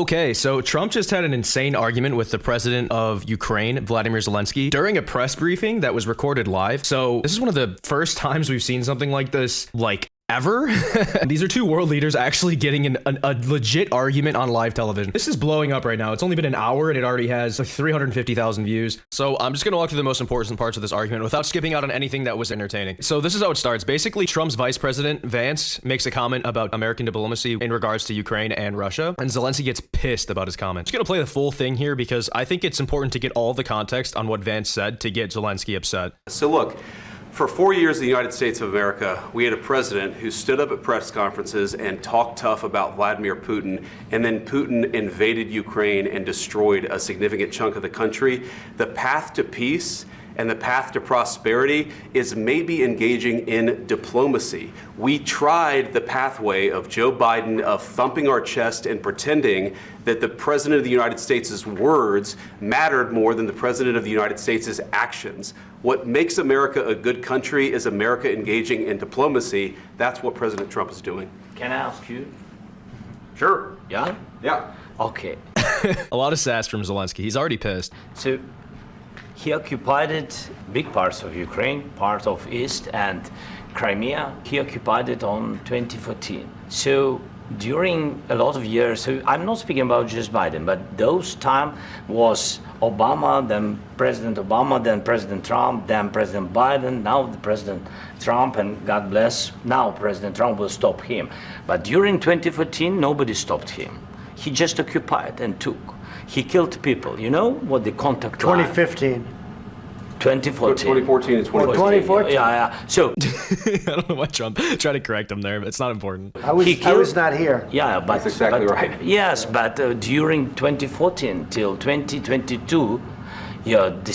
Okay, so Trump just had an insane argument with the president of Ukraine, Volodymyr Zelenskyy, during a press briefing that was recorded live. So this is one of the first times we've seen something like this, ever. These are two world leaders actually getting a legit argument on live television. This is blowing up right now. It's only been an hour and it already has like 350,000 views. So I'm just going to walk through the most important parts of this argument without skipping out on anything that was entertaining. So this is how it starts. Basically, Trump's vice president, Vance, makes a comment about American diplomacy in regards to Ukraine and Russia. And Zelenskyy gets pissed about his comment. I'm just going to play the full thing here because I think it's important to get all the context on what Vance said to get Zelenskyy upset. So look, for 4 years in the United States of America, we had a president who stood up at press conferences and talked tough about Vladimir Putin, and then Putin invaded Ukraine and destroyed a significant chunk of the country. The path to peace and the path to prosperity is maybe engaging in diplomacy. We tried the pathway of Joe Biden of thumping our chest and pretending that the President of the United States' words mattered more than the President of the United States' actions. What makes America a good country is America engaging in diplomacy. That's what President Trump is doing. Can I ask you? Sure. Yeah? Yeah. Okay. A lot of sass from Zelenskyy. He's already pissed. So he occupied big parts of Ukraine, part of East and Crimea. He occupied it on 2014. So during a lot of years, so I'm not speaking about just Biden, but those time was Obama, then President Obama, then President Trump, then President Biden, now the President Trump, and God bless, now President Trump will stop him. But during 2014, nobody stopped him. He just occupied and took. He killed people. You know what the contact line? 2015. 2014. 2014 and 2014. 2014. Yeah. So I don't know why Trump tried to correct him there, but it's not important. I was not here. yeah, but That's exactly right. Yes, but during 2014 till 2022, yeah, the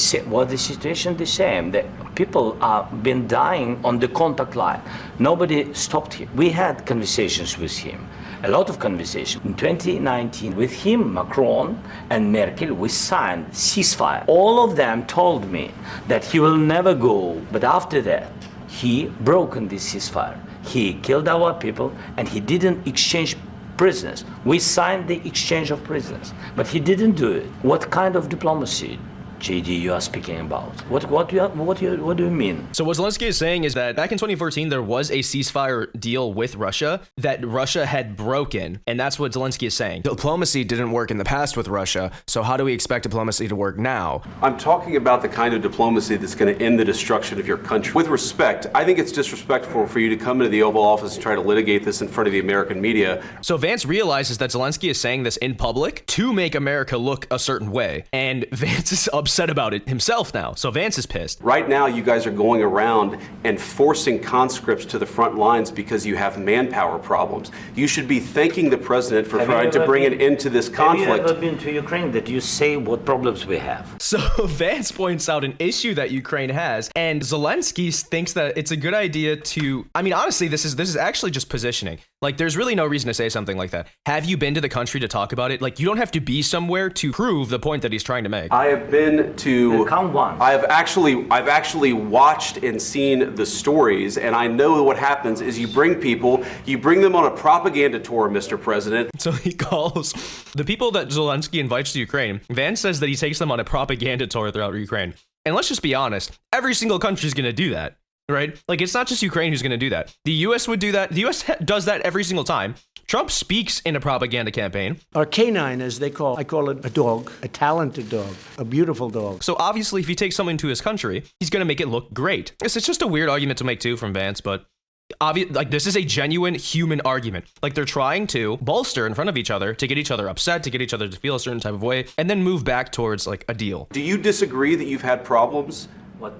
situation the same. The people have been dying on the contact line. Nobody stopped him. We had conversations with him. A lot of conversation. In 2019, with him, Macron and Merkel, we signed ceasefire. All of them told me that he will never go, but after that, he broken this ceasefire. He killed our people, and he didn't exchange prisoners. We signed the exchange of prisoners, but he didn't do it. What kind of diplomacy, JD, you are speaking about? What do you mean? So what Zelenskyy is saying is that back in 2014, there was a ceasefire deal with Russia that Russia had broken. And that's what Zelenskyy is saying. Diplomacy didn't work in the past with Russia. So how do we expect diplomacy to work now? I'm talking about the kind of diplomacy that's going to end the destruction of your country. With respect, I think it's disrespectful for you to come into the Oval Office and try to litigate this in front of the American media. So Vance realizes that Zelenskyy is saying this in public to make America look a certain way. And Vance is upset about it himself now. So Vance is pissed. Right now, you guys are going around and forcing conscripts to the front lines because you have manpower problems. You should be thanking the president for trying to bring an end to this conflict. Have you ever been to Ukraine that you say what problems we have? So Vance points out an issue that Ukraine has, and Zelenskyy thinks that it's a good idea to, I mean, honestly, this is actually just positioning. Like, there's really no reason to say something like that. Have you been to the country to talk about it? Like, you don't have to be somewhere to prove the point that he's trying to make. I have been to. Come once. I've actually watched and seen the stories, and I know what happens is you bring them on a propaganda tour, Mr. President. So he calls the people that Zelenskyy invites to Ukraine. Vance says that he takes them on a propaganda tour throughout Ukraine. And let's just be honest, every single country is going to do that. Right? Like, it's not just Ukraine who's going to do that. The U.S. would do that. The U.S. does that every single time. Trump speaks in a propaganda campaign. Or canine, as I call it, a dog, a talented dog, a beautiful dog. So obviously, if he takes someone to his country, he's going to make it look great. It's just a weird argument to make, too, from Vance, but this is a genuine human argument. Like, they're trying to bolster in front of each other to get each other upset, to get each other to feel a certain type of way, and then move back towards, like, a deal. Do you disagree that you've had problems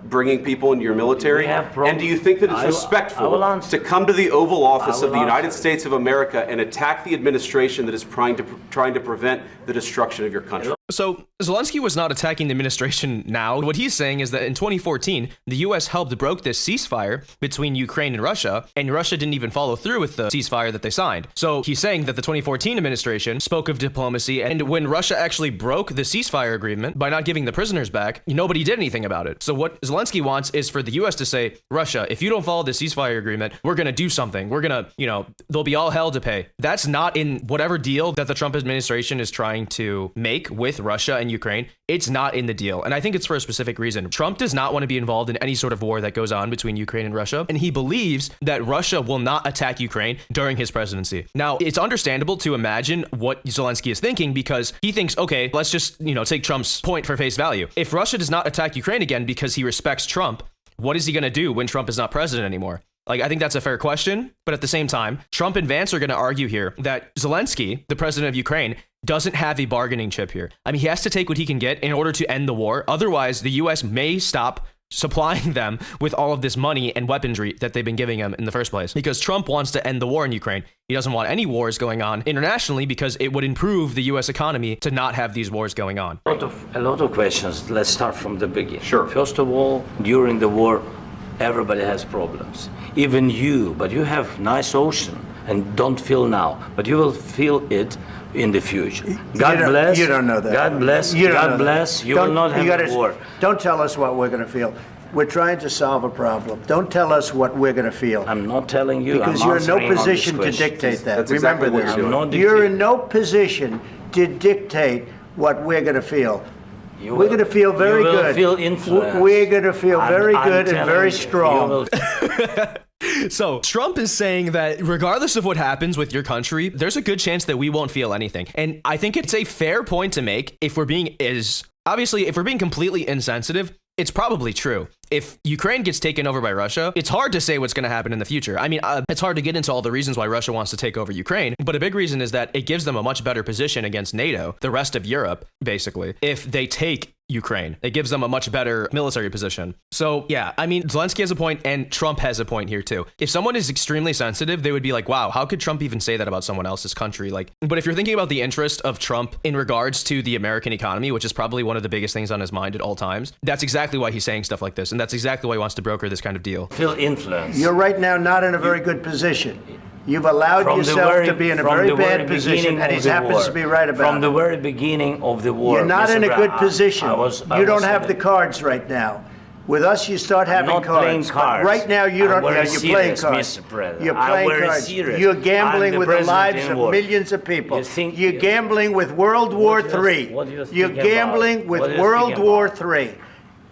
bringing people into your military? And do you think that it's respectful to come to the Oval Office of the United States of America and attack the administration that is trying to prevent the destruction of your country? So Zelensky was not attacking the administration now. What he's saying is that in 2014, the U.S. helped broke this ceasefire between Ukraine and Russia didn't even follow through with the ceasefire that they signed. So he's saying that the 2014 administration spoke of diplomacy, and when Russia actually broke the ceasefire agreement by not giving the prisoners back, nobody did anything about it. So what Zelensky wants is for the U.S. to say, Russia, if you don't follow the ceasefire agreement, we're going to do something. We're going to, there'll be all hell to pay. That's not in whatever deal that the Trump administration is trying to make with Russia and Ukraine. It's not in the deal. And I think it's for a specific reason. Trump does not want to be involved in any sort of war that goes on between Ukraine and Russia. And he believes that Russia will not attack Ukraine during his presidency. Now, it's understandable to imagine what Zelensky is thinking because he thinks, okay, let's just, take Trump's point for face value. If Russia does not attack Ukraine again because he respects Trump, what is he going to do when Trump is not president anymore? I think that's a fair question. But at the same time, Trump and Vance are going to argue here that Zelensky, the president of Ukraine, doesn't have a bargaining chip here. I mean, he has to take what he can get in order to end the war. Otherwise, the U.S. may stop supplying them with all of this money and weaponry that they've been giving them in the first place. Because Trump wants to end the war in Ukraine. He doesn't want any wars going on internationally because it would improve the U.S. economy to not have these wars going on. A lot of questions. Let's start from the beginning. Sure. First of all, during the war, everybody has problems. Even you, but you have nice ocean and don't feel now, but you will feel it in the future. God bless. You don't know that. God bless. God bless. You will not have a war. Don't tell us what we're going to feel. We're trying to solve a problem. Don't tell us what we're going to feel. I'm not telling you. Because you're in no position to dictate that. That's Remember exactly what this. You're in no position to dictate what we're going to feel. We're going to feel very good. You will feel influenced. We're going to feel very good and very strong. So Trump is saying that regardless of what happens with your country, there's a good chance that we won't feel anything. And I think it's a fair point to make if we're being completely insensitive. It's probably true. If Ukraine gets taken over by Russia, it's hard to say what's going to happen in the future. I mean, it's hard to get into all the reasons why Russia wants to take over Ukraine, but a big reason is that it gives them a much better position against NATO, the rest of Europe, basically, if they take Ukraine. It gives them a much better military position. So yeah, I mean, Zelensky has a point and Trump has a point here too. If someone is extremely sensitive, they would be like, wow, how could Trump even say that about someone else's country? But if you're thinking about the interest of Trump in regards to the American economy, which is probably one of the biggest things on his mind at all times, that's exactly why he's saying stuff like this. And that's exactly why he wants to broker this kind of deal. Feel influence. You're right now not in a very good position. You've allowed yourself to be in a very bad position, and he happens to be right about it. From the very beginning of the war. You're not in a good position. You don't have the cards right now. With us, you start having cards. But right now, you don't. You're playing cards. You're playing cards. You're gambling with the lives of millions of people. You're gambling with World War III. You're gambling with World War III.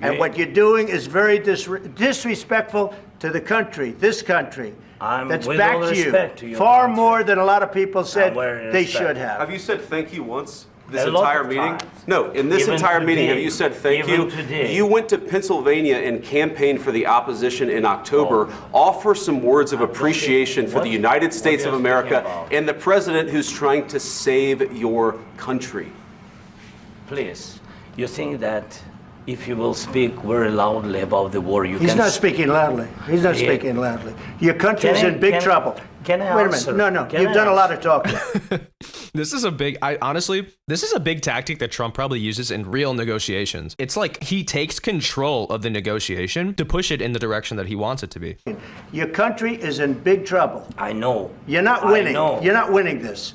And what you're doing is very disrespectful to the country, this country. That's back to you, far more than a lot of people said they should have. Have you said thank you once this entire meeting? No, in this entire meeting, have you said thank you? You went to Pennsylvania and campaigned for the opposition in October. Offer some words of appreciation for the United States of America and the president who's trying to save your country. Please, you think that if you will speak very loudly about the war, you can... He's not speaking loudly. He's not speaking loudly. Your country's in big trouble. Can I Wait a minute. No. You've done a lot of talking. This is a big tactic that Trump probably uses in real negotiations. It's like he takes control of the negotiation to push it in the direction that he wants it to be. Your country is in big trouble. I know. You're not winning. You're not winning this.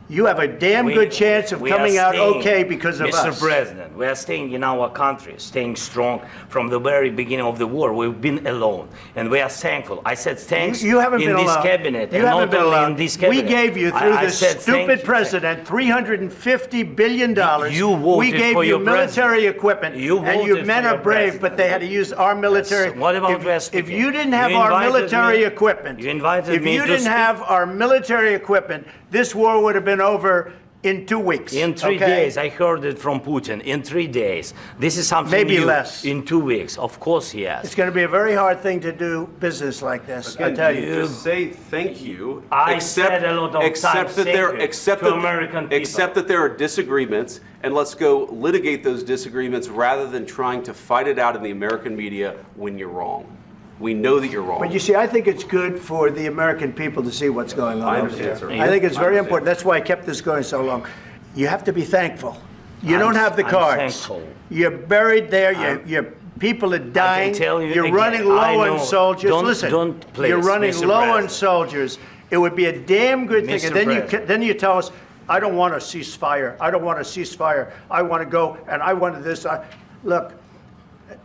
You have a damn good chance of coming out okay because of us. Mr. President, we are staying in our country, staying strong from the very beginning of the war. We've been alone, and we are thankful. I said thanks you haven't in been this alone. cabinet, you and haven't not been only alone. in this cabinet. We gave you, through this stupid president, $350 billion. You voted we gave for you your military equipment, you and your men are brave, but they had to use our military. What about if you didn't have our military equipment, if you didn't have our military equipment, this war would have been over in 2 weeks. In 3 days. I heard it from Putin. In 3 days. This is something maybe new. Less. In 2 weeks. Of course he has. It's going to be a very hard thing to do business like this. I tell you. Just say thank you. Said a lot of except that there are disagreements, and let's go litigate those disagreements rather than trying to fight it out in the American media when you're wrong. We know that you're wrong. But you see, I think it's good for the American people to see what's going on. I understand, sir. I think it's very important. That's why I kept this going so long. You have to be thankful. You don't have the cards. Thankful. You're buried there. Your people are dying. I can tell you You're again, running low on soldiers. Listen, you're running Mr. low on President. soldiers. It would be a damn good thing. Mr. And then you tell us, I don't want a ceasefire. I don't want a ceasefire. I want to go, and I wanted this. Look,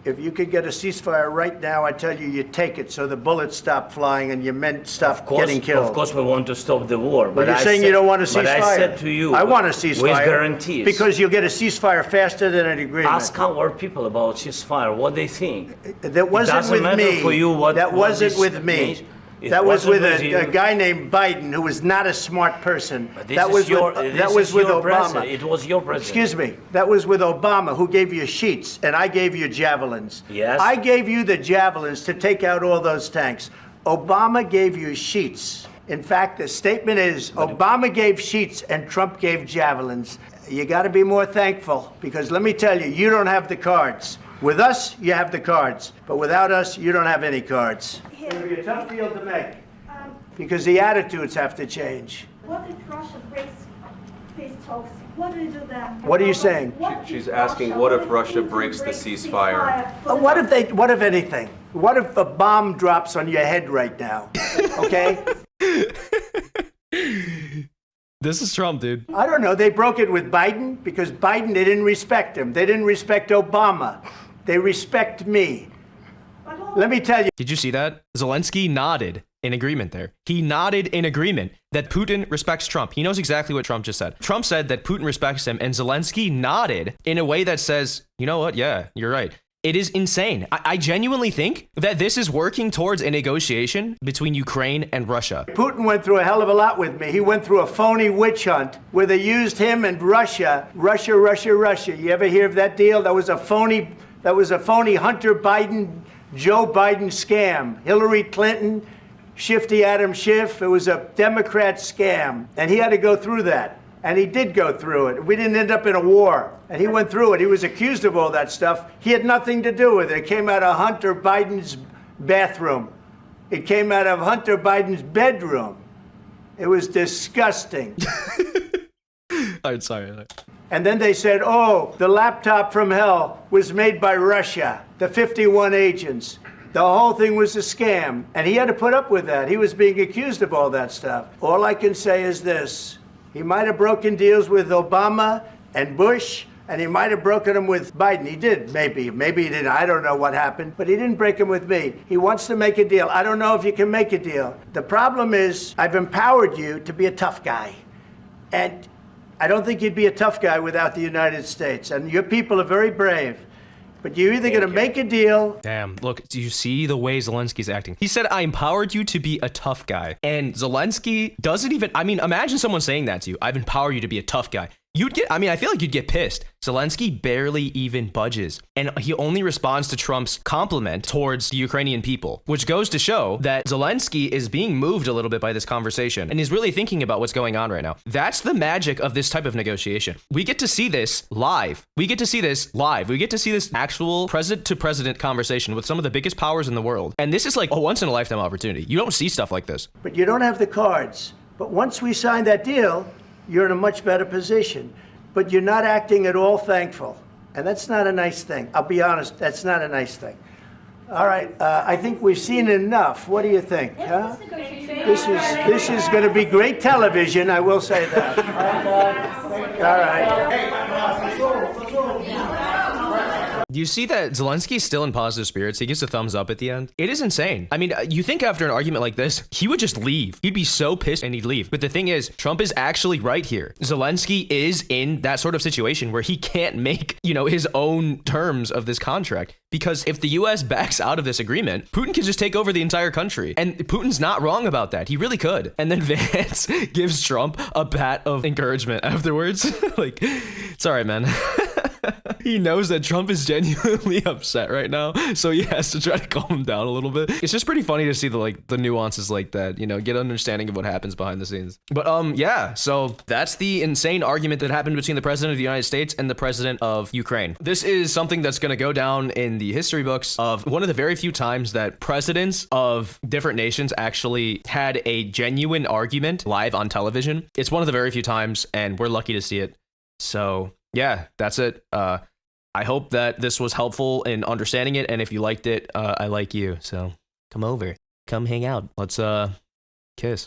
if you could get a ceasefire right now, I tell you, you take it so the bullets stop flying and your men stop getting killed. Of course, we want to stop the war. But you're saying you don't want a ceasefire. But I said to you, I want a ceasefire. With guarantees. Because you'll get a ceasefire faster than an agreement. Ask our people about ceasefire, what they think. That wasn't with me. For you what, that wasn't with me. Means. That was with a guy named Biden, who was not a smart person. That was with Obama. It was your president. Excuse me. That was with Obama, who gave you sheets, and I gave you javelins. Yes. I gave you the javelins to take out all those tanks. Obama gave you sheets. In fact, the statement is Obama gave sheets and Trump gave javelins. You got to be more thankful, because let me tell you, you don't have the cards. With us, you have the cards, but without us, you don't have any cards. It's going to be a tough deal to make, because the attitudes have to change. What if Russia breaks peace talks? What do you do then? What are you saying? She's asking, what if Russia breaks the ceasefire? What if anything? What if a bomb drops on your head right now? Okay? This is Trump, dude. I don't know. They broke it with Biden because Biden, they didn't respect him. They didn't respect Obama. They respect me. Let me tell you. Did you see that? Zelenskyy nodded in agreement there. He nodded in agreement that Putin respects Trump. He knows exactly what Trump just said. Trump said that Putin respects him, and Zelenskyy nodded in a way that says, you know what? Yeah, you're right. It is insane. I genuinely think that this is working towards a negotiation between Ukraine and Russia. Putin went through a hell of a lot with me. He went through a phony witch hunt where they used him and Russia. You ever hear of that deal? That was a phony Hunter Biden, Joe Biden scam. Hillary Clinton, Shifty Adam Schiff. It was a Democrat scam. And he had to go through that. And he did go through it. We didn't end up in a war. And he went through it. He was accused of all that stuff. He had nothing to do with it. It came out of Hunter Biden's bathroom. It came out of Hunter Biden's bedroom. It was disgusting. I'm sorry. And then they said, oh, the laptop from hell was made by Russia, the 51 agents. The whole thing was a scam. And he had to put up with that. He was being accused of all that stuff. All I can say is this. He might have broken deals with Obama and Bush, and he might have broken them with Biden. He did, maybe. Maybe he didn't. I don't know what happened. But he didn't break them with me. He wants to make a deal. I don't know if you can make a deal. The problem is I've empowered you to be a tough guy. And I don't think you'd be a tough guy without the United States. And your people are very brave. But you're either going to make a deal. Damn, look, do you see the way Zelensky's acting? He said, I empowered you to be a tough guy. And Zelenskyy doesn't even, imagine someone saying that to you. I've empowered you to be a tough guy. I feel like you'd get pissed. Zelenskyy barely even budges. And he only responds to Trump's compliment towards the Ukrainian people, which goes to show that Zelenskyy is being moved a little bit by this conversation and is really thinking about what's going on right now. That's the magic of this type of negotiation. We get to see this live. We get to see this actual president-to-president conversation with some of the biggest powers in the world. And this is like a once-in-a-lifetime opportunity. You don't see stuff like this. But you don't have the cards. But once we sign that deal, you're in a much better position. But you're not acting at all thankful. And that's not a nice thing. I'll be honest, that's not a nice thing. All right, I think we've seen enough. What do you think? Huh? This is going to be great television, I will say that. All right. Do you see that Zelensky's still in positive spirits? He gives a thumbs up at the end. It is insane. I mean, you think after an argument like this, he would just leave. He'd be so pissed and he'd leave. But the thing is, Trump is actually right here. Zelenskyy is in that sort of situation where he can't make, his own terms of this contract. Because if the US backs out of this agreement, Putin can just take over the entire country. And Putin's not wrong about that. He really could. And then Vance gives Trump a pat of encouragement afterwards. Like, it's all right, man. He knows that Trump is genuinely upset right now, so he has to try to calm him down a little bit. It's just pretty funny to see the nuances like that, get an understanding of what happens behind the scenes. But yeah, so that's the insane argument that happened between the president of the United States and the president of Ukraine. This is something that's going to go down in the history books of one of the very few times that presidents of different nations actually had a genuine argument live on television. It's one of the very few times, and we're lucky to see it. So yeah, that's it. I hope that this was helpful in understanding it, and if you liked it, I like you. So come over, come hang out. Let's kiss.